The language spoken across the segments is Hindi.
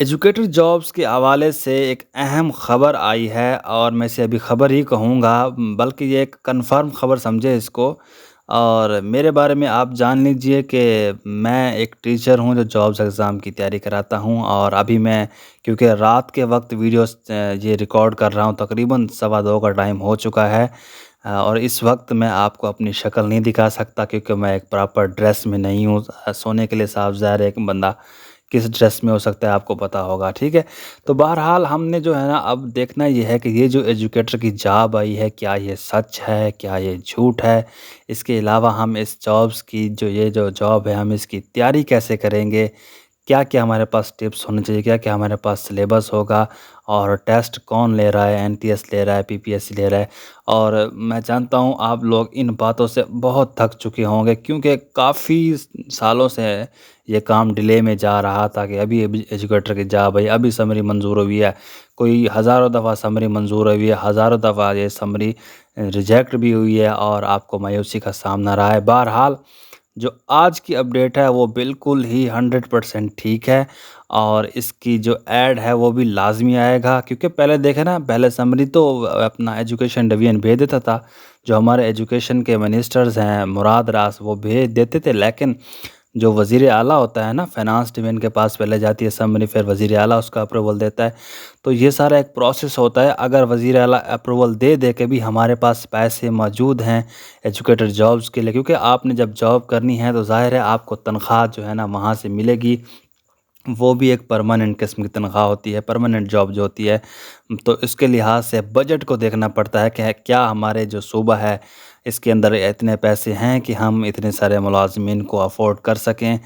एजुकेटर जॉब्स के हवाले से एक अहम खबर आई है और मैं इसे अभी खबर ही कहूँगा, बल्कि ये एक कंफर्म खबर समझे इसको। और मेरे बारे में आप जान लीजिए कि मैं एक टीचर हूँ जो जॉब्स एग्ज़ाम की तैयारी कराता हूँ। और अभी मैं, क्योंकि रात के वक्त वीडियोस ये रिकॉर्ड कर रहा हूँ, तकरीबन 2:15 का टाइम हो चुका है। और इस वक्त मैं आपको अपनी शक्ल नहीं दिखा सकता क्योंकि मैं एक प्रॉपर ड्रेस में नहीं हूँ। सोने के लिए साफ ज़ाहिर है एक बंदा किस ड्रेस में हो सकता है आपको पता होगा, ठीक है? तो बहरहाल हमने जो है ना, अब देखना ये है कि ये जो एजुकेटर की जॉब आई है, क्या ये सच है, क्या ये झूठ है? इसके अलावा हम इस जॉब्स की ये जो जॉब है, हम इसकी तैयारी कैसे करेंगे? क्या-क्या हमारे पास टिप्स होने चाहिए, क्या-क्या हमारे पास सिलेबस होगा और टेस्ट कौन ले रहा है, एनटीएस ले रहा है, पीपीएससी ले रहा है। और मैं जानता हूँ आप लोग इन बातों से बहुत थक चुके होंगे क्योंकि काफ़ी सालों से ये काम डिले में जा रहा था कि अभी एजुकेटर की जॉब आई, अभी समरी मंज़ूर हुई है। कोई हज़ारों दफ़ा समरी मंज़ूर हुई है, हज़ारों दफ़ा ये समरी रिजेक्ट भी हुई है और आपको मायूसी का सामना रहा है। बहरहाल जो आज की अपडेट है वो बिल्कुल ही 100% ठीक है और इसकी जो ऐड है वो भी लाज़मी आएगा, क्योंकि पहले देखें ना, पहले समरी तो अपना एजुकेशन डिवीज़न भेज देता था। जो हमारे एजुकेशन के मिनिस्टर्स हैं मुराद रास, वो भेज देते थे, लेकिन जो वज़ीर आला होता है ना, फाइनेंस डिवीज़न के पास पहले जाती है समरी, फिर वज़ीर आला उसका अप्रूवल देता है। तो ये सारा एक प्रोसेस होता है। अगर वज़ीर आला अप्रूवल दे के भी हमारे पास पैसे मौजूद हैं एजुकेटर जॉब्स के लिए, क्योंकि आपने जब जॉब करनी है तो ज़ाहिर है आपको तनख्वाह जो है ना वहाँ से मिलेगी। वो भी एक परमानेंट किस्म की तनख्वाह होती है, परमानेंट जॉब जो होती है। तो इसके लिहाज से बजट को देखना पड़ता है कि क्या हमारे जो सूबा है इसके अंदर इतने पैसे हैं कि हम इतने सारे मुलाज़मीन को अफ़ोर्ड कर सकें।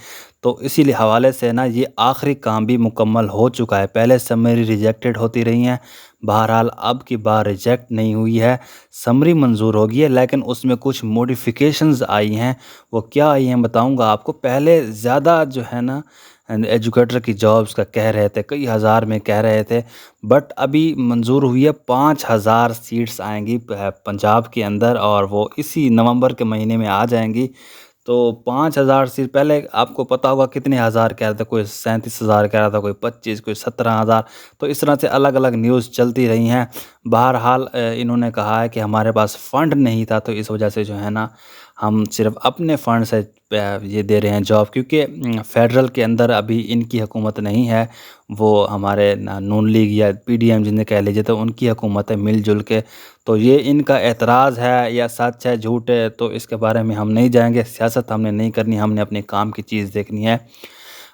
तो इसीलिए हवाले से ना ये आखिरी काम भी मुकम्मल हो चुका है। पहले समरी रिजेक्टेड होती रही हैं, बहरहाल अब की बार रिजेक्ट नहीं हुई है, समरी मंज़ूर हो गई है, लेकिन उसमें कुछ मॉडिफ़िकेशंस आई हैं। वो क्या आई हैं बताऊँगा आपको। पहले ज़्यादा जो है ना एजुकेटर की जॉब्स का कह रहे थे, कई हज़ार में कह रहे थे, बट अभी मंज़ूर हुई है 5,000 सीट्स आएँगी पंजाब के अंदर और वो इसी नवंबर के महीने में आ जाएँगी। तो 5,000 सीट, पहले आपको पता होगा कितने हज़ार कह रहा था, कोई 37,000 कह रहा था, कोई 25, कोई 17,000। तो इस तरह से अलग-अलग न्यूज़ चलती रही हैं। बहरहाल इन्होंने कहा है कि हमारे पास फ़ंड नहीं था, तो इस वजह से जो है ना हम सिर्फ़ अपने फ़ंड से ये दे रहे हैं जॉब, क्योंकि फ़ेडरल के अंदर अभी इनकी हुकूमत नहीं है। वो हमारे नून लीग या पीडीएम जिन्हें कह लीजिए, तो उनकी हुकूमत है मिल-जुल के। तो ये इनका एतराज़ है या सच है, झूठ है, तो इसके बारे में हम नहीं जाएँगे। सियासत हमने नहीं करनी, हमने अपने काम की चीज़ देखनी है।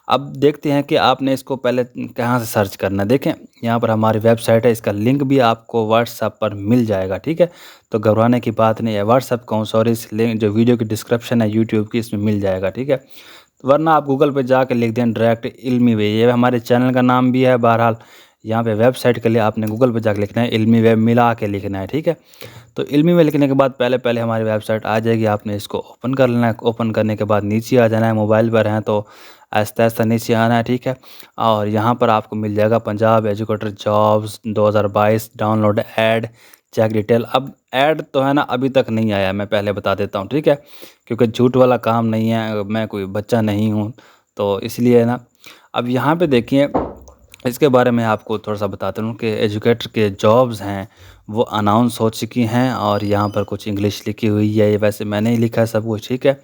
अब देखते हैं कि आपने इसको पहले कहाँ से सर्च करना है। देखें, यहाँ पर हमारी वेबसाइट है, इसका लिंक भी आपको व्हाट्सएप पर मिल जाएगा, ठीक है? तो घबराने की बात नहीं है। व्हाट्सएप कहूँ, सॉरी, इस लिंक जो वीडियो की डिस्क्रिप्शन है यूट्यूब की, इसमें मिल जाएगा, ठीक है? वरना आप गूगल पे जाके लिख दें डायरेक्ट इल्मी वे, ये हमारे चैनल का नाम भी है। बहरहाल यहाँ पे वेबसाइट के लिए आपने गूगल पे जाके लिखना है, इल्मी वेब मिला के लिखना है, ठीक है? तो इल्मी में लिखने के बाद पहले हमारी वेबसाइट आ जाएगी, आपने इसको ओपन कर लेना है। ओपन करने के बाद नीचे आ जाना है, मोबाइल पर हैं तो आहिस्ता-आहिस्ता नीचे आना है, ठीक है? और यहाँ पर आपको मिल जाएगा Punjab educator jobs 2022 download ad, check detail. अब ऐड तो है ना अभी तक नहीं आया, मैं पहले बता देता हूँ, ठीक है? क्योंकि झूठ वाला काम नहीं है, मैं कोई बच्चा नहीं हूँ, तो इसलिए ना अब यहाँ पे देखिए, इसके बारे में आपको थोड़ा-सा बताता हूँ कि एजुकेटर के जॉब्स हैं, वो अनाउंस हो चुकी हैं और यहाँ पर कुछ इंग्लिश लिखी हुई है, ये वैसे मैंने ही लिखा है सब कुछ, ठीक है।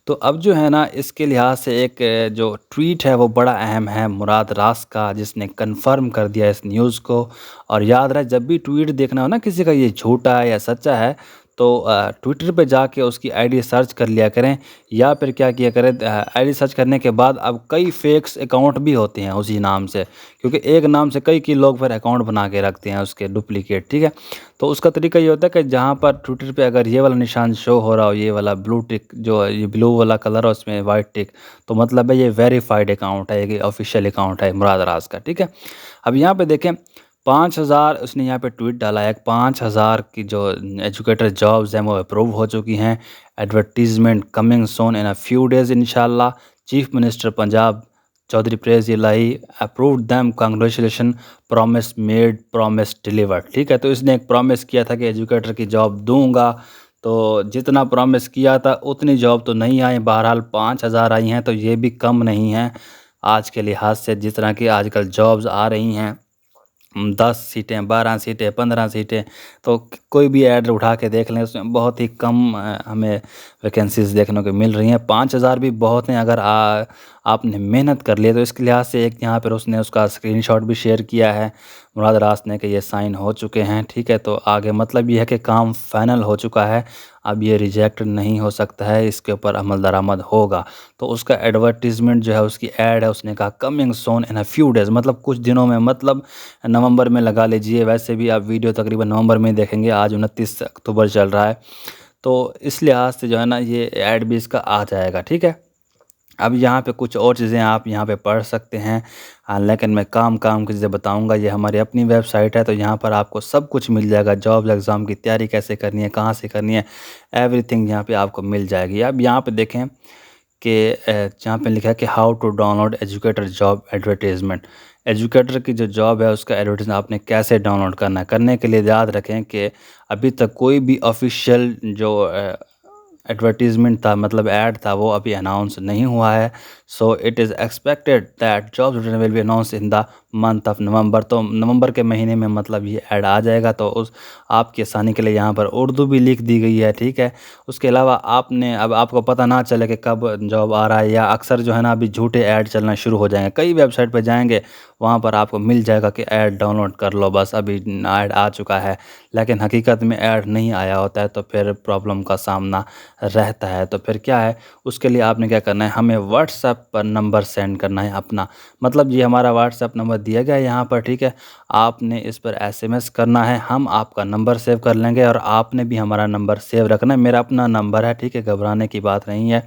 तो अब जो है ना इसके लिहाज से एक जो ट्वीट है वो बड़ा अहम है मुराद रास का, जिसने कन्फर्म कर दिया इस न्यूज़ को। और याद रहे, जब भी ट्वीट देखना हो ना किसी का, ये झूठा है या सच्चा है, तो ट्विटर पे जाके उसकी आईडी सर्च कर लिया करें, या फिर क्या किया करें, आईडी सर्च करने के बाद अब कई फेक्स अकाउंट भी होते हैं उसी नाम से, क्योंकि एक नाम से कई लोग फिर अकाउंट बना के रखते हैं उसके डुप्लीकेट, ठीक है। तो उसका तरीका ये होता है कि जहाँ पर ट्विटर पे अगर ये वाला निशान शो हो रहा हो, ये वाला ब्लू टिक, जो ये ब्लू वाला कलर है उसमें वाइट टिक, तो मतलब है ये वेरीफाइड अकाउंट है, ये ऑफिशियल अकाउंट है मुराद राज का, ठीक है। अब यहाँ पे देखें, 5,000 उसने यहाँ पे ट्वीट डाला है, 5,000 की जो एजुकेटर जॉब्स हैं वो अप्रूव हो चुकी हैं। Advertisement coming soon in a few days इंशाल्लाह। Chief minister Punjab Chaudhry Pervaiz Elahi approved them, congratulation, promise made promise delivered, ठीक है। तो इसने एक प्रॉमिस किया था कि एजुकेटर की जॉब दूंगा, तो जितना प्रॉमिस किया था उतनी जॉब तो नहीं आई, बहरहाल 5,000 आई हैं, तो ये भी कम नहीं है। आज के लिहाज से जिस तरह की आजकल जॉब्स आ रही हैं, 10 सीटें, 12 सीटें, 15 सीटें, तो कोई भी ऐड उठा के देख लें, उसमें बहुत ही कम हमें वैकेंसीज़ देखने को मिल रही हैं। 5,000 भी बहुत हैं अगर आपने मेहनत कर ली है। तो इसके लिहाज से एक यहाँ पर उसने उसका स्क्रीनशॉट भी शेयर किया है मुराद रास ने कि ये साइन हो चुके हैं, ठीक है। तो आगे मतलब ये है कि काम फाइनल हो चुका है, अब ये रिजेक्ट नहीं हो सकता है, इसके ऊपर अमल दरामद होगा। तो उसका एडवर्टीज़मेंट जो है, उसकी ऐड है, उसने कहा coming soon in a few days, मतलब कुछ दिनों में, मतलब नवंबर में लगा लीजिए। वैसे भी आप वीडियो तकरीबन नवंबर में ही देखेंगे, आज 29 अक्टूबर चल रहा है। तो इस लिहाज से जो है ना, ये ऐड भी इसका आ जाएगा, ठीक है। अब यहाँ पे कुछ और चीज़ें आप यहाँ पे पढ़ सकते हैं, लेकिन मैं काम की चीज़ें बताऊँगा। ये हमारी अपनी वेबसाइट है, तो यहाँ पर आपको सब कुछ मिल जाएगा। जॉब एग्ज़ाम की तैयारी कैसे करनी है, कहाँ से करनी है, एवरीथिंग यहाँ पे आपको मिल जाएगी। अब यहाँ पे देखें कि जहाँ पे लिखा है कि how to download educator job advertisement. Educator की जो जॉब है, उसका एडवर्टाइजमेंट आपने कैसे डाउनलोड करना है। करने के लिए याद रखें कि अभी तक कोई भी ऑफिशियल जो एडवर्टीज़मेंट था, मतलब ऐड था, वो अभी अनाउंस नहीं हुआ है। So it is expected that jobs will be announce in the month of November. तो नवंबर के महीने में मतलब ये ऐड आ जाएगा। तो उस आपकी आसानी के लिए यहाँ पर उर्दू भी लिख दी गई है, ठीक है। उसके अलावा आपने, अब आपको पता ना चले कि कब जॉब आ रहा है, या अक्सर जो है ना, अभी झूठे ऐड चलना शुरू हो जाएंगे। कई वेबसाइट पर जाएंगे, वहाँ पर आपको मिल जाएगा कि ऐड डाउनलोड कर लो, बस अभी ऐड आ चुका है, लेकिन हकीकत में ऐड नहीं आया होता है। तो फिर प्रॉब्लम का सामना रहता है। तो फिर क्या है, उसके लिए आपने क्या करना है, हमें व्हाट्सएप पर नंबर सेंड करना है अपना, मतलब ये हमारा व्हाट्सएप नंबर दिया गया है यहाँ पर, ठीक है। आपने इस पर एसएमएस करना है, हम आपका नंबर सेव कर लेंगे, और आपने भी हमारा नंबर सेव रखना है। मेरा अपना नंबर है, ठीक है, घबराने की बात नहीं है।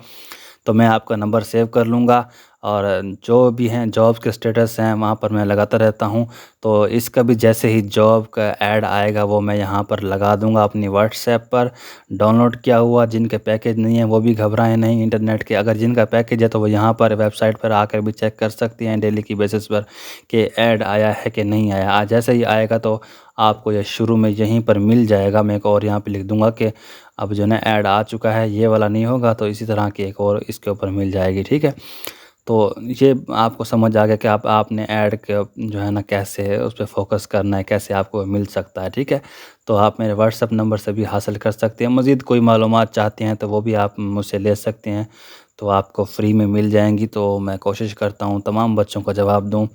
तो मैं आपका नंबर सेव कर लूँगा, और जो भी हैं जॉब के स्टेटस हैं, वहाँ पर मैं लगाता रहता हूँ। तो इसका भी जैसे ही जॉब का ऐड आएगा, वो मैं यहाँ पर लगा दूँगा अपनी व्हाट्सएप पर डाउनलोड किया हुआ। जिनके पैकेज नहीं है वो भी घबराएं नहीं इंटरनेट के, अगर जिनका पैकेज है तो वो यहाँ पर वेबसाइट पर आकर भी चेक कर सकती हैं डेली की बेसिस पर कि ऐड आया है कि नहीं आया। आज जैसे ही आएगा तो आपको ये शुरू में यहीं पर मिल जाएगा। मैं एक और यहाँ पे लिख दूँगा कि अब जो है ना, ऐड आ चुका है, ये वाला नहीं होगा, तो इसी तरह की एक और इसके ऊपर मिल जाएगी, ठीक है। तो ये आपको समझ आ गया कि आपने ऐड के जो है ना, कैसे उस पे फ़ोकस करना है, कैसे आपको मिल सकता है, ठीक है। तो आप मेरे व्हाट्सएप नंबर से भी हासिल कर सकते हैं। मज़ीद कोई मालूमात चाहते हैं तो वो भी आप मुझसे ले सकते हैं, तो आपको फ्री में मिल जाएँगी। तो मैं कोशिश करता हूँ तमाम बच्चों का जवाब दूँ।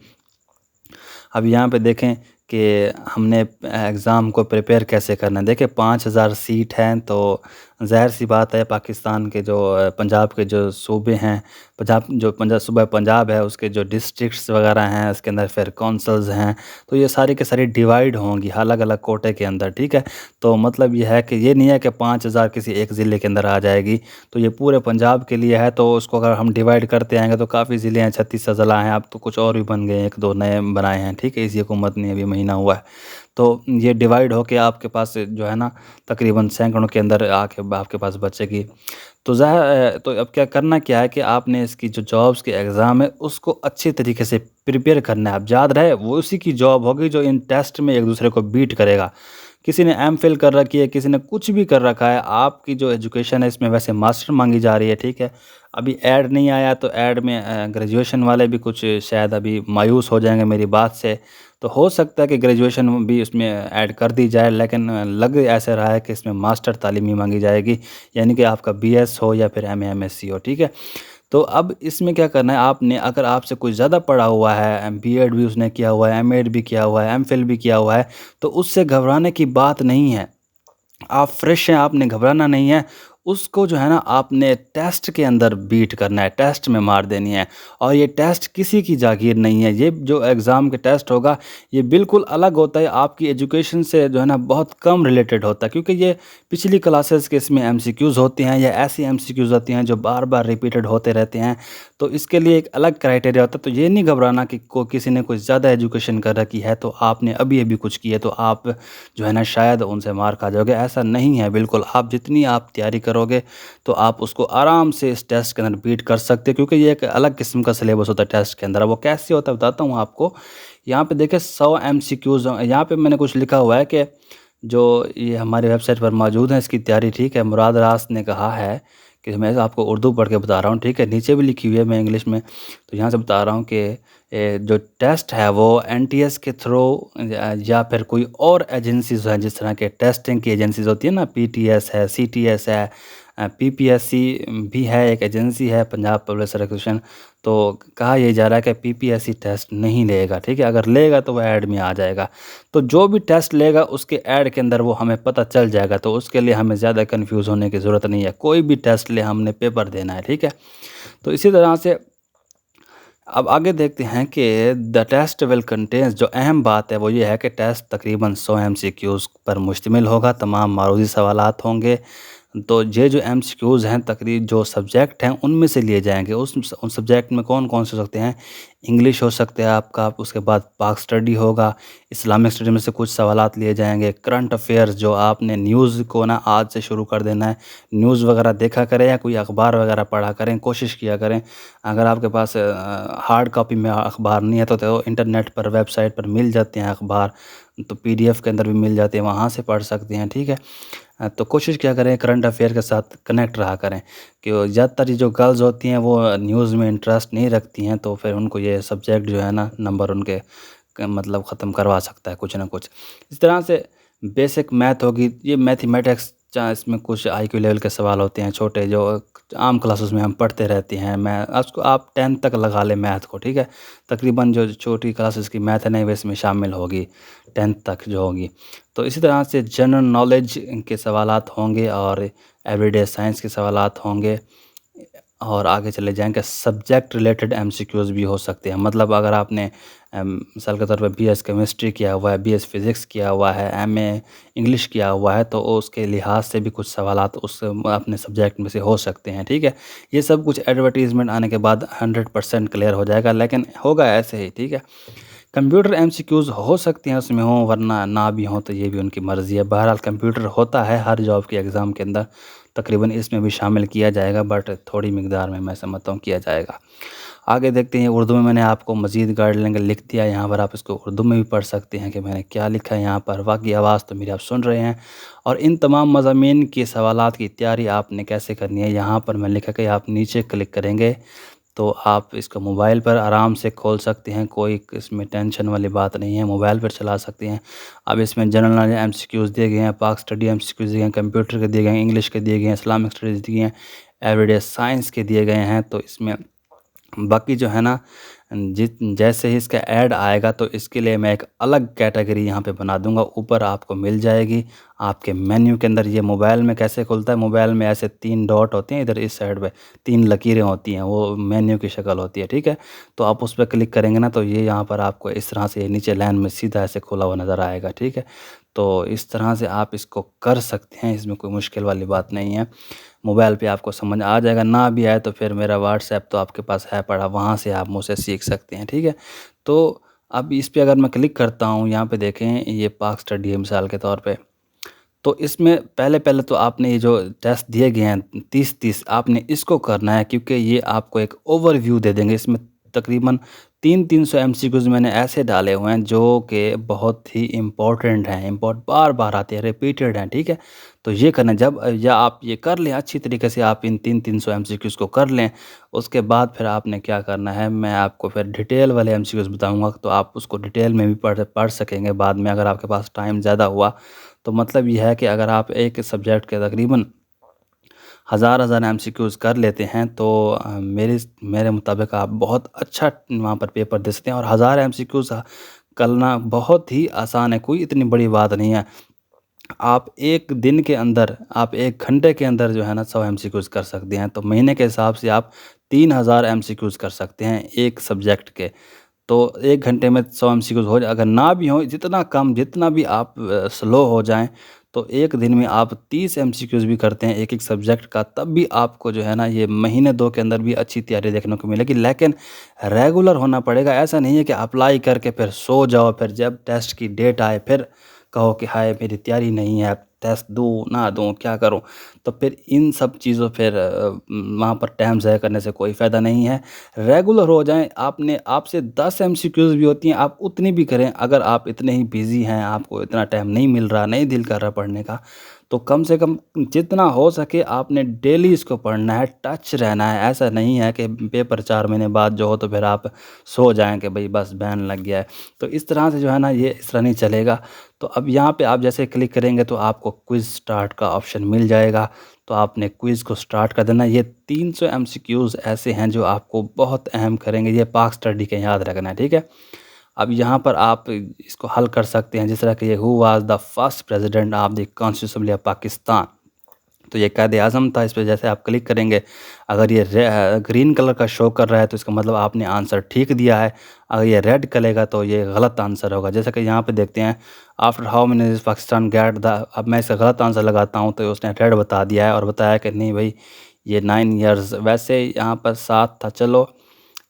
अब यहाँ पे देखें कि हमने एग्ज़ाम को प्रिपेयर कैसे करना है। देखिए 5,000 सीट हैं, तो ज़ाहिर-सी बात है, पाकिस्तान के जो पंजाब के जो सूबे हैं, पंजाब सूबा पंजाब है, उसके जो डिस्ट्रिक्ट्स वग़ैरह हैं, उसके अंदर फिर काउंसिल्स हैं, तो ये सारी के सारी डिवाइड होंगी अलग-अलग कोटे के अंदर, ठीक है। तो मतलब ये है कि ये नहीं है कि 5,000 किसी एक ज़िले के अंदर आ जाएगी, तो ये पूरे पंजाब के लिए है। तो उसको अगर हम डिवाइड करते आएँगे तो काफ़ी ज़िले हैं, 36 अज़ला हैं, अब तो कुछ और भी बन गए हैं, 1-2 नए बनाए हैं, ठीक है, इसी हुकूमत ने अभी महीना हुआ है। तो ये डिवाइड होके आपके पास जो है ना, तकरीबन सैकड़ों के अंदर आके आपके पास बचेगी। तो तो अब क्या है कि आपने इसकी जो जॉब्स के एग्ज़ाम है, उसको अच्छे तरीके से प्रिपेयर करना है। अब याद रहे, वो उसी की जॉब होगी जो इन टेस्ट में एक-दूसरे को बीट करेगा। किसी ने एमफ़िल कर रखी है, किसी ने कुछ भी कर रखा है, आपकी जो एजुकेशन है इसमें वैसे मास्टर माँगी जा रही है, ठीक है। अभी ऐड नहीं आया, तो ऐड में ग्रेजुएशन वाले भी कुछ शायद अभी मायूस हो जाएँगे मेरी बात से। तो हो सकता है कि ग्रेजुएशन भी उसमें ऐड कर दी जाए, लेकिन लग ऐसा रहा है कि इसमें मास्टर तालीम ही माँगी जाएगी, यानी कि आपका बीएस हो या फिर एमए, एमएससी हो, ठीक है। तो अब इसमें क्या करना है आपने, अगर आपसे कोई ज़्यादा पढ़ा हुआ है, बीएड भी उसने किया हुआ है, एमएड भी किया हुआ है, एमफिल भी किया हुआ है, तो उससे घबराने की बात नहीं है। आप फ्रेश हैं, आपने घबराना नहीं है। उसको जो है ना, आपने टेस्ट के अंदर बीट करना है, टेस्ट में मार देनी है। और ये टेस्ट किसी की जागीर नहीं है। ये जो एग्ज़ाम के टेस्ट होगा, ये बिल्कुल अलग होता है, आपकी एजुकेशन से जो है ना बहुत कम रिलेटेड होता है, क्योंकि ये पिछली क्लासेस के इसमें एमसीक्यूज़ होती हैं, या ऐसी एमसीक्यूज़ होती हैं जो बार-बार रिपीटेड होते रहते हैं। तो इसके लिए एक अलग क्राइटेरिया होता है। तो ये नहीं घबराना कि किसी ने कुछ ज़्यादा एजुकेशन कर रखी है, तो आपने अभी-अभी कुछ की है, तो आप जो है ना शायद उनसे मार खा जाओगे। ऐसा नहीं है बिल्कुल। आप जितनी आप तैयारी करोगे, तो आप उसको आराम से इस टेस्ट के अंदर बीट कर सकते हो, क्योंकि ये एक अलग किस्म का सिलेबस होता है टेस्ट के अंदर। अब वो कैसे होता है बताता हूँ आपको। यहाँ पे देखिए 100 एमसीक्यूज़, यहाँ पे मैंने कुछ लिखा हुआ है कि जो ये हमारी वेबसाइट पर मौजूद है इसकी तैयारी, ठीक है। मुराद रास ने कहा है कि मैं आपको उर्दू पढ़ के बता रहा हूँ, ठीक है? नीचे भी लिखी हुई है, मैं इंग्लिश में तो यहाँ से बता रहा हूँ कि जो टेस्ट है वो एनटीएस के थ्रू या फिर कोई और एजेंसीज़ हैं, जिस तरह के टेस्टिंग की एजेंसीज़ होती है ना, पीटीएस है, सीटीएस है, पीपीएससी भी है, एक एजेंसी है पंजाब पब्लिक सर्विस। तो कहा यह जा रहा है कि पीपीएससी टेस्ट नहीं लेगा, ठीक है? अगर लेगा तो वह ऐड में आ जाएगा। तो जो भी टेस्ट लेगा उसके ऐड के अंदर वो हमें पता चल जाएगा, तो उसके लिए हमें ज़्यादा कन्फ्यूज़ होने की ज़रूरत नहीं है। कोई भी टेस्ट ले, हमने पेपर देना है, ठीक है? तो इसी तरह से अब आगे देखते हैं कि द टेस्ट विल कंटेन्स, जो अहम बात है वो ये है कि टेस्ट तकरीबन 100 एमसीक्यूज़ पर मुश्तमिल होगा, तमाम मारूदी सवालात होंगे। तो ये जो एमसीक्यूज़ हैं जो सब्जेक्ट हैं उनमें से लिए जाएँगे। उन सब्जेक्ट में कौन-कौन से हो सकते हैं? इंग्लिश हो सकता है आपका, उसके बाद पाक स्टडी होगा, इस्लामिक स्टडी में से कुछ सवालात लिए जाएँगे, करंट अफ़ेयर्स जो आपने न्यूज़ को ना आज से शुरू कर देना है, न्यूज़ वगैरह देखा करें या कोई अखबार वगैरह पढ़ा करें, कोशिश किया करें। अगर आपके पास हार्ड कॉपी में अखबार नहीं है तो इंटरनेट पर, वेबसाइट पर मिल जाते हैं अखबार, तो पीडीएफ के अंदर भी मिल जाते हैं, वहाँ से पढ़ सकते हैं, ठीक है? तो कोशिश क्या करें, करंट अफेयर के साथ कनेक्ट रहा करें कि ज़्यादातर ये जो गर्ल्स होती हैं वो न्यूज़ में इंटरेस्ट नहीं रखती हैं, तो फिर उनको ये सब्जेक्ट जो है ना, नंबर उनके मतलब ख़त्म करवा सकता है कुछ ना कुछ। इस तरह से बेसिक मैथ होगी, ये मैथमेटिक्स, चाहे इसमें कुछ आईक्यू लेवल के सवाल होते हैं छोटे, जो आम क्लासेस में हम पढ़ते रहते हैं। मैं उसको आप 10 तक लगा लें मैथ को, ठीक है? तकरीबन जो छोटी क्लासेस की मैथ है ना, वो इसमें शामिल होगी, 10th तक जो होगी। तो इसी तरह से जनरल नॉलेज के सवालात होंगे और एवरीडे साइंस के सवालात होंगे, और आगे चले जाएँगे सब्जेक्ट रिलेटेड एमसीक्यूज़ भी हो सकते हैं। मतलब अगर आपने मिसाल के तौर पे बीएस केमिस्ट्री किया हुआ है, बीएस फिज़िक्स किया हुआ है, एमए इंग्लिश किया हुआ है, तो उसके लिहाज से भी कुछ सवालात उस अपने सब्जेक्ट में से हो सकते हैं, ठीक है? ये सब कुछ एडवर्टाइज़मेंट आने के बाद 100% क्लियर हो जाएगा, लेकिन होगा ऐसे ही, ठीक है? कंप्यूटर एमसीक्यूज़ हो सकती हैं उसमें हों, वरना ना भी हों, तो ये भी उनकी मर्ज़ी है। बहरहाल कंप्यूटर होता है हर जॉब के एग्ज़ाम के अंदर, तकरीबन इसमें भी शामिल किया जाएगा, बट थोड़ी मिकदार में मैं समझता हूँ किया जाएगा। आगे देखते हैं, उर्दू में मैंने आपको मज़ीद गाइडलाइन लिख दिया है, यहाँ पर आप इसको उर्दू में भी पढ़ सकते हैं कि मैंने क्या लिखा है यहाँ पर। बाकी आवाज़ तो मेरी आप सुन रहे हैं, और इन तमाम मज़ामीन के सवालात की तैयारी आपने कैसे करनी है, यहाँ पर मैं लिखा कि आप नीचे क्लिक करेंगे तो आप इसको मोबाइल पर आराम से खोल सकते हैं, कोई इसमें टेंशन वाली बात नहीं है, मोबाइल पर चला सकते हैं। अब इसमें जनरल नॉलेज एमसीक्यूज़ दिए गए हैं, पाक स्टडी एमसीक्यूज़ दिए गए हैं, कंप्यूटर के दिए गए हैं, इंग्लिश के दिए गए हैं, इस्लामिक स्टडीज़ दिए हैं, एवरीडे साइंस के दिए गए हैं। तो इसमें बाकी जो है ना, जैसे ही इसका ऐड आएगा तो इसके लिए मैं एक अलग कैटेगरी यहाँ पे बना दूँगा, ऊपर आपको मिल जाएगी आपके मेन्यू के अंदर। ये मोबाइल में कैसे खुलता है, मोबाइल में ऐसे 3 डॉट होते हैं, इधर इस साइड पे 3 लकीरें होती हैं, वो मेन्यू की शक्ल होती है, ठीक है? तो आप उस पे क्लिक करेंगे ना, तो ये यहाँ पर आपको इस तरह से नीचे लाइन में सीधा ऐसे खुला हुआ नज़र आएगा, ठीक है? तो इस तरह से आप इसको कर सकते हैं, इसमें कोई मुश्किल वाली बात नहीं है। मोबाइल पे आपको समझ आ जाएगा, ना भी आए तो फिर मेरा व्हाट्सएप तो आपके पास है पड़ा, वहाँ से आप मुझसे सीख सकते हैं, ठीक है? तो अब इस पे अगर मैं क्लिक करता हूँ, यहाँ पे देखें ये पाक स्टडी है मिसाल के तौर पे, तो इसमें पहले-पहले तो आपने ये जो टेस्ट दिए गए हैं 30-30, आपने इसको करना है, क्योंकि ये आपको एक ओवरव्यू दे देंगे। इसमें तकरीबन 300 एमसीक्यूज़ मैंने ऐसे डाले हुए हैं जो कि बहुत ही इम्पोर्टेंट हैं, बार-बार आते हैं, रिपीटेड हैं, ठीक है? तो ये करना जब या आप ये कर लें अच्छी तरीके से, आप इन 300 एमसीक्यूज़ को कर लें, उसके बाद फिर आपने क्या करना है, मैं आपको फिर डिटेल वाले एमसीक्यूज़ बताऊँगा, तो आप उसको डिटेल में भी पढ़ सकेंगे बाद में, अगर आपके पास टाइम ज़्यादा हुआ। तो मतलब ये है कि अगर आप एक सब्जेक्ट के तकरीबन हज़ार एमसीक्यूज़ कर लेते हैं, तो मेरे मुताबिक आप बहुत अच्छा वहाँ पर पेपर दे सकते हैं, और 1000 एमसीक्यूज़ करना बहुत ही आसान है, कोई इतनी बड़ी बात नहीं है। आप 1 दिन के अंदर, आप 1 घंटे के अंदर जो है ना 100 एमसीक्यूज़ कर सकते हैं, तो महीने के हिसाब से आप 3000 एमसीक्यूज़ कर सकते हैं एक सब्जेक्ट के। तो 1 घंटे में 100 एमसीक्यूज़ हो जाए, अगर ना भी हो, जितना कम, जितना भी आप स्लो हो जाएँ, तो 1 दिन में आप 30 एमसीक्यूज़ भी करते हैं एक-एक सब्जेक्ट का, तब भी आपको जो है ना ये महीने 2 के अंदर भी अच्छी तैयारी देखने को मिलेगी। लेकिन रेगुलर होना पड़ेगा, ऐसा नहीं है कि अप्लाई करके फिर सो जाओ, फिर जब टेस्ट की डेट आए फिर कहो कि हाय मेरी तैयारी नहीं है, अब टेस्ट दूँ, ना दूँ, क्या करूँ? तो फिर इन सब चीज़ों फिर वहाँ पर टाइम ज़ाया करने से कोई फ़ायदा नहीं है। रेगुलर हो जाएँ, आपने आपसे 10 एमसीक्यूज़ भी होती हैं, आप उतनी भी करें। अगर आप इतने ही बिज़ी हैं, आपको इतना टाइम नहीं मिल रहा, नहीं दिल कर रहा पढ़ने का, तो कम से कम जितना हो सके आपने डेली इसको पढ़ना है, टच रहना है। ऐसा नहीं है कि पेपर 4 महीने बाद जो हो तो फिर आप सो जाएँ कि भई बस बैन लग गया है। तो इस तरह से जो है ना ये इस तरह नहीं चलेगा। तो अब यहाँ पे आप जैसे क्लिक करेंगे तो आपको क्विज़ स्टार्ट का ऑप्शन मिल जाएगा। तो आपने क्विज़ को स्टार्ट कर देना। ये 300 एमसीक्यूज़ ऐसे हैं जो आपको बहुत अहम करेंगे। ये पाक स्टडी के याद रखना है, ठीक है? अब यहाँ पर आप इसको हल कर सकते हैं जिस तरह कि ये who was the first president of the constitution assembly of Pakistan. तो ये कायद-ए-आज़म था। इस पे जैसे आप क्लिक करेंगे, अगर ये ग्रीन कलर का शो कर रहा है तो इसका मतलब आपने आंसर ठीक दिया है। अगर ये रेड करेगा तो ये गलत आंसर होगा। जैसे कि यहाँ पे देखते हैं, after how many days Pakistan get the, अब मैं इसका गलत आंसर लगाता हूँ तो उसने रेड बता दिया है और बताया कि नहीं भई ये 9 ईयर्स, वैसे यहाँ पर 7 था। चलो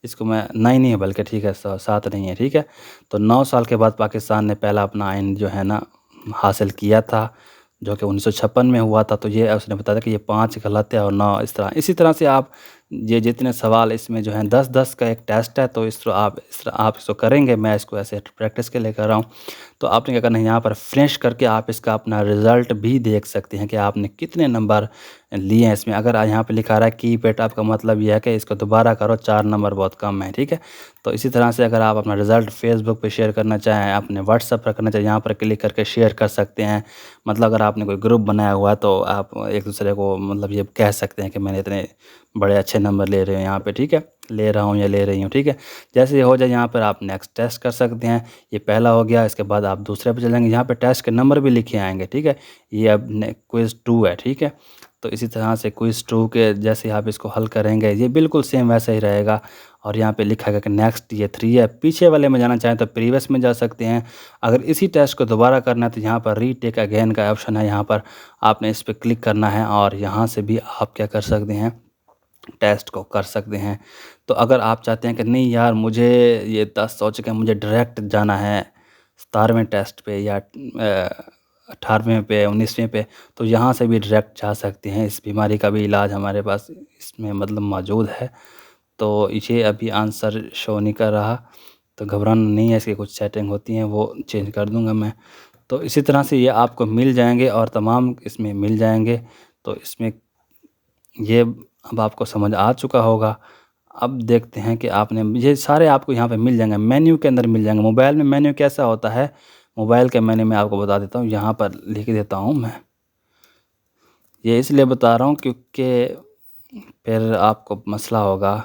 इसको मैं 9 ही है, बल्कि ठीक है, 7 नहीं है, ठीक है। तो 9 साल के बाद पाकिस्तान ने पहला अपना आइन जो है ना हासिल किया था, जो कि 1956 में हुआ था। तो ये उसने बताया था कि ये 5 गलत है और 9 इस तरह। इसी तरह से आप ये जितने सवाल इसमें जो हैं 10-10 का एक टेस्ट है, तो इस तरह आप इसको करेंगे। मैं इसको ऐसे प्रैक्टिस के लिए कर रहा हूँ। तो आपने क्या करना है, यहाँ पर फिनिश करके आप इसका अपना रिज़ल्ट भी देख सकते हैं कि आपने कितने नंबर लिए हैं इसमें। अगर यहाँ पे लिखा रहा है कीप इट अप, का मतलब ये है कि इसको दोबारा करो, 4 नंबर बहुत कम है, ठीक है। तो इसी तरह से अगर आप अपना रिज़ल्ट फेसबुक पे शेयर करना चाहें, अपने व्हाट्सएप पर करना चाहें, यहाँ पर क्लिक करके शेयर कर सकते हैं। मतलब अगर आपने कोई ग्रुप बनाया हुआ है तो आप एक दूसरे को मतलब ये कह सकते हैं कि मैंने इतने बड़े अच्छे नंबर ले रहे हो यहाँ पे, ठीक है, ले रहा हूँ या ले रही हूँ, ठीक है। जैसे ये हो जाए यहाँ पर आप नेक्स्ट टेस्ट कर सकते हैं। ये पहला हो गया, इसके बाद आप दूसरे पे चले जाएँगे। यहाँ पे टेस्ट के नंबर भी लिखे आएँगे, ठीक है। ये अब क्विज़ 2 है, ठीक है। तो इसी तरह से क्विज़ 2 के जैसे आप इसको हल करेंगे, ये बिल्कुल सेम वैसा ही रहेगा। और यहाँ पे लिखा गया कि नेक्स्ट, ये 3 है। पीछे वाले में जाना चाहें तो प्रीवियस में जा सकते हैं। अगर इसी टेस्ट को दोबारा करना है तो यहाँ पर रीटेक अगेन का ऑप्शन है, यहाँ पर आपने इस पे क्लिक करना है और यहाँ से भी आप क्या कर सकते हैं, टेस्ट को कर सकते हैं। तो अगर आप चाहते हैं कि नहीं यार मुझे ये 10 हो चुके हैं, मुझे डायरेक्ट जाना है 17वें टेस्ट पे या 18वें पे, 19वें पे, तो यहाँ से भी डायरेक्ट जा सकते हैं। इस बीमारी का भी इलाज हमारे पास इसमें मतलब मौजूद है। तो ये अभी आंसर शो नहीं कर रहा, तो घबराना नहीं है, इसकी कुछ सेटिंग होती हैं वो चेंज कर दूँगा मैं। तो इसी तरह से ये आपको मिल जाएँगे और तमाम इसमें मिल जाएँगे। तो इसमें ये अब आपको समझ आ चुका होगा। अब देखते हैं कि आपने ये सारे आपको यहाँ पे मिल जाएँगे, मेन्यू के अंदर मिल जाएँगे। मोबाइल में मेन्यू कैसा होता है, मोबाइल के मेन्यू में आपको बता देता हूँ, यहाँ पर लिख देता हूँ मैं। ये इसलिए बता रहा हूँ क्योंकि फिर आपको मसला होगा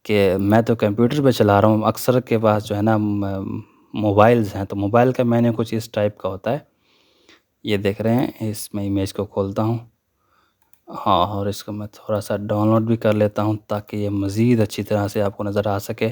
कि मैं तो कंप्यूटर पे चला रहा हूँ, अक्सर के पास जो है ना मोबाइल्स हैं, तो मोबाइल का मेन्यू कुछ इस टाइप का होता है। ये देख रहे हैं, इसमें इमेज को खोलता हूँ। हाँ, और इसको मैं थोड़ा-सा डाउनलोड भी कर लेता हूँ ताकि ये मज़ीद अच्छी तरह से आपको नज़र आ सके।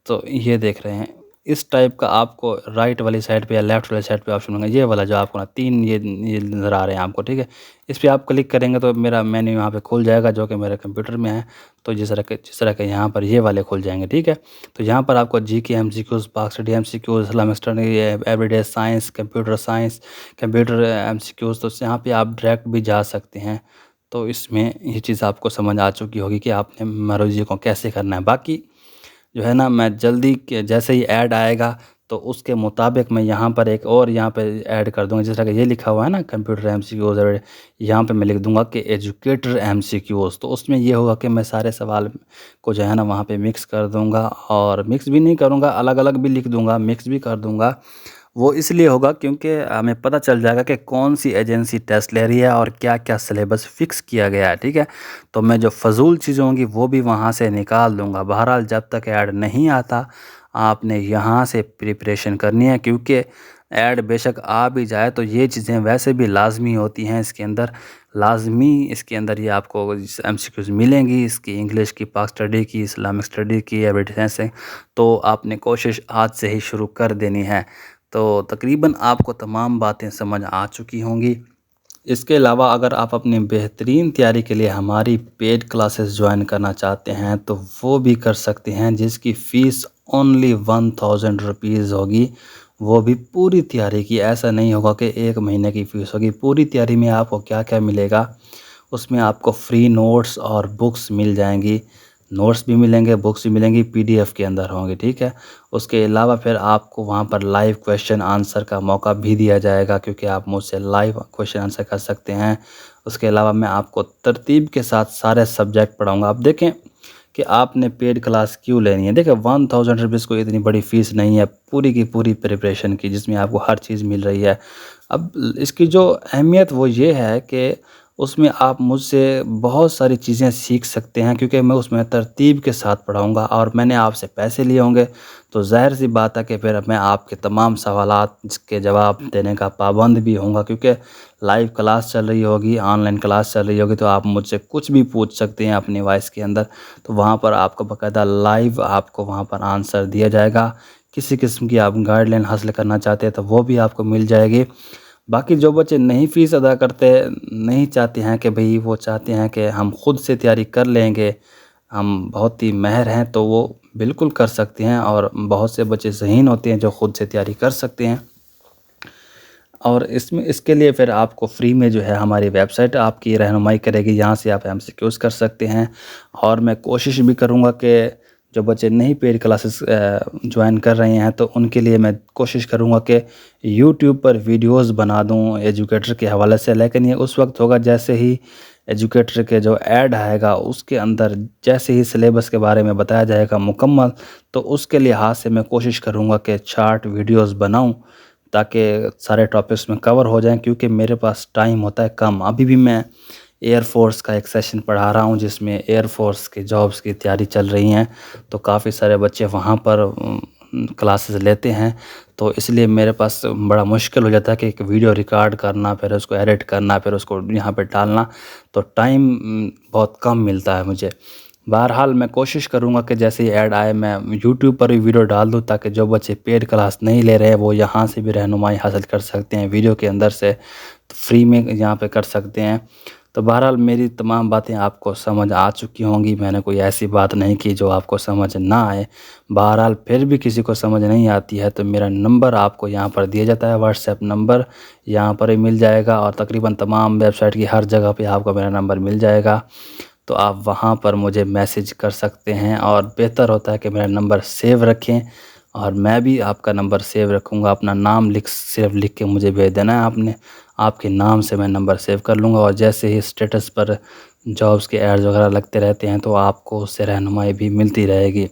तो ये देख रहे हैं, इस टाइप का आपको राइट वाली साइड पे या लेफ़्ट वाली साइड पे ऑप्शन होंगे। ये वाला जो आपको ना 3 ये नज़र आ रहे हैं आपको, ठीक है। इस पे आप क्लिक करेंगे तो मेरा मेन्यू यहाँ पे खुल जाएगा जो कि मेरे कंप्यूटर में है। तो जिस तरह के यहाँ पर ये वाले खुल जाएँगे, ठीक है। तो यहाँ पर आपको जीके एमसीक्यूज़, पाक study MCQs, Islamic study, everyday science, computer MCQs, तो यहाँ पे आप डायरेक्ट भी जा सकते हैं। तो इसमें ये चीज़ आपको समझ आ चुकी होगी कि आपने मेमोरीज़ को कैसे करना है। बाकी जो है ना, मैं जल्दी के जैसे ही ऐड आएगा तो उसके मुताबिक मैं यहाँ पर एक और यहाँ पे ऐड कर दूँगा। जिस तरह का ये लिखा हुआ है ना कंप्यूटर एमसीक्यूज़, और यहाँ पे मैं लिख दूँगा कि एजुकेटर एमसीक्यूज़। तो उसमें ये होगा कि मैं सारे सवाल को जो है ना वहाँ पे मिक्स कर दूँगा, और मिक्स भी नहीं करूँगा, अलग-अलग भी लिख दूँगा, मिक्स भी कर दूँगा। वो इसलिए होगा क्योंकि हमें पता चल जाएगा कि कौन-सी एजेंसी टेस्ट ले रही है और क्या-क्या सिलेबस फ़िक्स किया गया है, ठीक है? तो मैं जो फ़ज़ूल चीज़ें होंगी वो भी वहाँ से निकाल दूँगा। बहरहाल जब तक ऐड नहीं आता, आपने यहाँ से प्रिपरेशन करनी है, क्योंकि ऐड बेशक आ भी जाए तो ये चीज़ें वैसे भी लाज़मी होती हैं इसके अंदर। लाज़मी इसके अंदर ये आपको एमसीक्यूज़ मिलेंगी, इसकी इंग्लिश की, पाक स्टडी की, इस्लामिक स्टडी की, एवरीडे साइंस से। तो आपने कोशिश आज से ही शुरू कर देनी है। तो तकरीबन आपको तमाम बातें समझ आ चुकी होंगी। इसके अलावा अगर आप अपनी बेहतरीन तैयारी के लिए हमारी पेड क्लासेस ज्वाइन करना चाहते हैं तो वो भी कर सकते हैं, जिसकी फ़ीस ओनली 1000 रुपीज़ होगी। वो भी पूरी तैयारी की, ऐसा नहीं होगा कि 1 महीने की फ़ीस होगी। पूरी तैयारी में आपको क्या-क्या मिलेगा, उसमें आपको फ्री नोट्स और बुक्स मिल जाएंगी, नोट्स भी मिलेंगे, बुक्स भी मिलेंगी, पीडीएफ के अंदर होंगे, ठीक है। उसके अलावा फिर आपको वहाँ पर लाइव क्वेश्चन आंसर का मौका भी दिया जाएगा, क्योंकि आप मुझसे लाइव क्वेश्चन आंसर कर सकते हैं। उसके अलावा मैं आपको तरतीब के साथ सारे सब्जेक्ट पढ़ाऊँगा। अब देखें कि आपने पेड क्लास क्यों लेनी है। देखिए 1000 रुपीज़ कोई इतनी बड़ी फ़ीस नहीं है, पूरी की पूरी प्रिपरेशन की, जिसमें आपको हर चीज़ मिल रही है। अब इसकी जो अहमियत वो ये है कि उसमें आप मुझसे बहुत सारी चीज़ें सीख सकते हैं, क्योंकि मैं उसमें तरतीब के साथ पढ़ाऊँगा और मैंने आपसे पैसे लिए होंगे, तो ज़ाहिर-सी बात है कि फिर मैं आपके तमाम सवालात के जवाब देने का पाबंद भी होऊँगा, क्योंकि लाइव क्लास चल रही होगी, ऑनलाइन क्लास चल रही होगी, तो आप मुझसे कुछ भी पूछ सकते हैं अपनी वॉइस के अंदर। तो वहाँ पर आपको बाकायदा लाइव आपको वहाँ पर आंसर दिया जाएगा। किसी किस्म की आप गाइडलाइन हासिल करना चाहते हैं तो वो भी आपको मिल जाएगी। बाकी जो बच्चे नहीं फ़ीस अदा करते, नहीं चाहते हैं कि भई वो चाहते हैं कि हम खुद से तैयारी कर लेंगे, हम बहुत ही माहिर हैं, तो वो बिल्कुल कर सकते हैं। और बहुत से बच्चे ज़हीन होते हैं जो खुद से तैयारी कर सकते हैं। और इसमें इसके लिए फिर आपको फ्री में जो है हमारी वेबसाइट आपकी रहनुमाई करेगी, यहाँ से आप एमसीक्यूज़ कर सकते हैं। और मैं कोशिश भी करूँगा कि जो बच्चे नहीं पेड क्लासेस जॉइन कर रहे हैं, तो उनके लिए मैं कोशिश करूँगा कि यूट्यूब पर वीडियोज़ बना दूँ एजुकेटर के हवाले से। लेकिन ये उस वक्त होगा जैसे ही एजुकेटर के जो ऐड आएगा, उसके अंदर जैसे ही सिलेबस के बारे में बताया जाएगा मुकम्मल, तो उसके लिहाज से मैं कोशिश करूँगा कि शॉर्ट वीडियोज़ बनाऊँ, ताकि सारे टॉपिक्स में कवर हो जाएँ, क्योंकि मेरे पास टाइम होता है कम। अभी भी मैं एयर फ़ोर्स का एक सेशन पढ़ा रहा हूँ, जिसमें एयर फ़ोर्स की जॉब्स की तैयारी चल रही हैं, तो काफ़ी सारे बच्चे वहाँ पर क्लासेस लेते हैं। तो इसलिए मेरे पास बड़ा मुश्किल हो जाता है कि एक वीडियो रिकॉर्ड करना, फिर उसको एडिट करना, फिर उसको यहाँ पे डालना, तो टाइम बहुत कम मिलता है मुझे। बहरहाल मैं कोशिश करूँगा कि जैसे ही ऐड आए मैं यूट्यूब पर भी वीडियो डाल दूँ, ताकि जो बच्चे पेड क्लास नहीं ले रहे हैं वो यहाँ से भी रहनुमाई हासिल कर सकते हैं, वीडियो के अंदर से तो फ्री में यहाँ पे कर सकते हैं। तो बहरहाल मेरी तमाम बातें आपको समझ आ चुकी होंगी, मैंने कोई ऐसी बात नहीं की जो आपको समझ ना आए। बहरहाल फिर भी किसी को समझ नहीं आती है तो मेरा नंबर आपको यहाँ पर दिया जाता है, व्हाट्सएप नंबर यहाँ पर ही मिल जाएगा, और तकरीबन तमाम वेबसाइट की हर जगह पे आपको मेरा नंबर मिल जाएगा। तो आप वहाँ पर मुझे मैसेज कर सकते हैं, और बेहतर होता है कि मेरा नंबर सेव रखें, और मैं भी आपका नंबर सेव रखूँगा। अपना नाम सिर्फ लिख के मुझे भेज देना है आपने, आपके नाम से मैं नंबर सेव कर लूँगा। और जैसे ही स्टेटस पर जॉब्स के एड्स वगैरह लगते रहते हैं, तो आपको उससे रहनुमाई भी मिलती रहेगी।